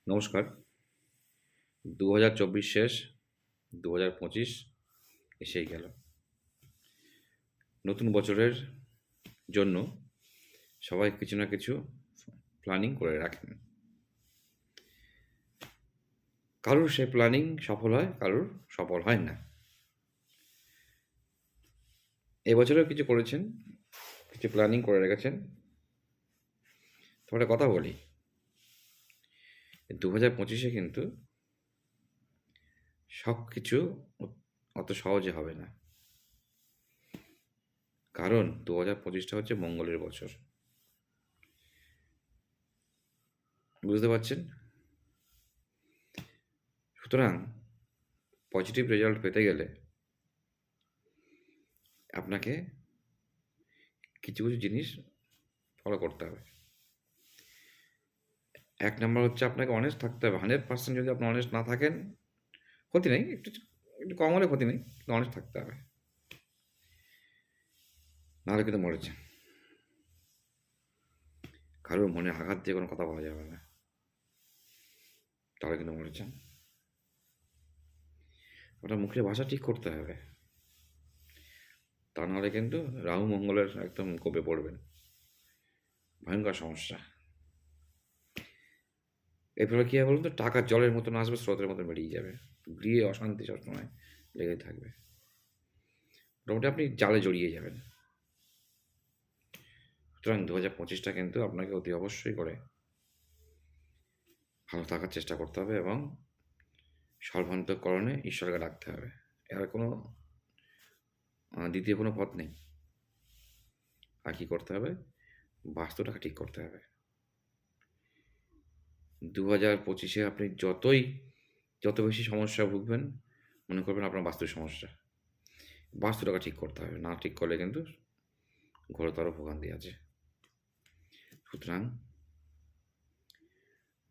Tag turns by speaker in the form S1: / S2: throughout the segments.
S1: নমস্কার। ২০২৪ শেষ, ২০২৫ এসেই গেল। নতুন বছরের জন্য সবাই কিছু না কিছু প্ল্যানিং করে রাখেন। কারোর সেই প্ল্যানিং সফল হয়, কারোর সফল হয় না। এবছরেও কিছু করেছেন, কিছু প্ল্যানিং করে রেখেছেন। তো একটা কথা বলি, ২০২৫ কিন্তু সব কিছু অত সহজে হবে না। কারণ ২০২৫টা হচ্ছে মঙ্গলের বছর। বুঝতে পারছেন? সুতরাং পজিটিভ রেজাল্ট পেতে গেলে আপনাকে কিছু কিছু জিনিস ফলো করতে হবে। ১ নাম্বার হচ্ছে আপনাকে অনেস্ট থাকতে হবে। 100% যদি আপনি অনেস্ট না থাকেন, ক্ষতি নেই। একটু কম হলে ক্ষতি নেই। কিন্তু অনেস্ট থাকতে হবে। নাহলে কিন্তু মরেছেন। কারোর মনে আঘাত দিয়ে কোনো কথা বলা যাবে না। তাহলে কিন্তু মরেছেন। আপনার মুখের ভাষা ঠিক করতে হবে। তা নাহলে কিন্তু রাহু মঙ্গলের একদম কোপে পড়বেন। ভয়ঙ্কর সমস্যা। এর ফলে কী হবে বলুন তো? টাকা জলের মতন আসবে, স্রোতের মতো বেরিয়ে যাবে। গৃহে অশান্তি সবসময় লেগেই থাকবে। মোটামুটি আপনি জালে জড়িয়ে যাবেন। সুতরাং ২০২৫টা কিন্তু আপনাকে অতি অবশ্যই করে ভালো থাকার চেষ্টা করতে হবে এবং সর্বান্তঃকরণে ঈশ্বরকে ডাকতে হবে। এর কোনো দ্বিতীয় কোনো পথ নেই। আর কী করতে হবে? বাস্তুটাকে ঠিক করতে হবে। ২০২৫-এ আপনি যত বেশি সমস্যায় ভুগবেন, মনে করবেন আপনার বাস্তুর সমস্যা। বাস্তুটাকে ঠিক করতে হবে। না ঠিক করলে কিন্তু ঘোরতর ভোগান্তি আছে। সুতরাং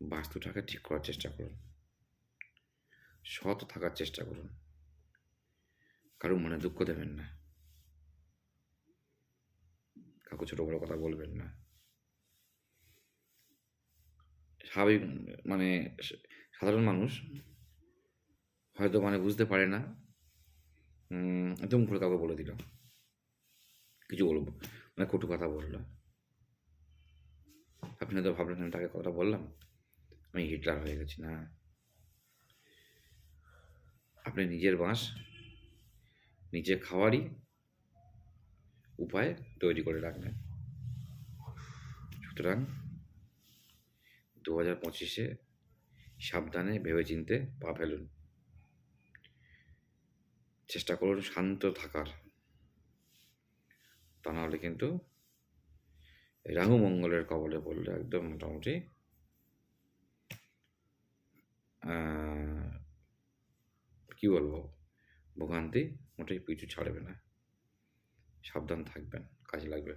S1: বাস্তুটাকে ঠিক করার চেষ্টা করুন। সৎ থাকার চেষ্টা করুন। কারো মনে দুঃখ দেবেন না। কাউকে ছোট বড় কথা বলবেন না। স্বাভাবিক মানে সাধারণ মানুষ হয়তো বুঝতে পারে না। দুম করে কাউকে বলে দিল। কিছু বলব কটু কথা বলল। আপনি হয়তো ভাবলেন আমি তাকে কথাটা বললাম, আমি হিটলার হয়ে গেছি। না, আপনি নিজের বাঁশ নিজে খাওয়ারই উপায় তৈরি করে রাখবেন। সুতরাং ২০২৫-এ সাবধানে ভেবেচিন্তে পা ফেলুন। চেষ্টা করুন শান্ত থাকার। তা নাহলে কিন্তু রাহু মঙ্গলের কবলে পড়লে একদম মোটামুটি কী বলবো, ভোগান্তি মোটেই পিছু ছাড়বে না। সাবধান থাকবেন, কাজে লাগবে।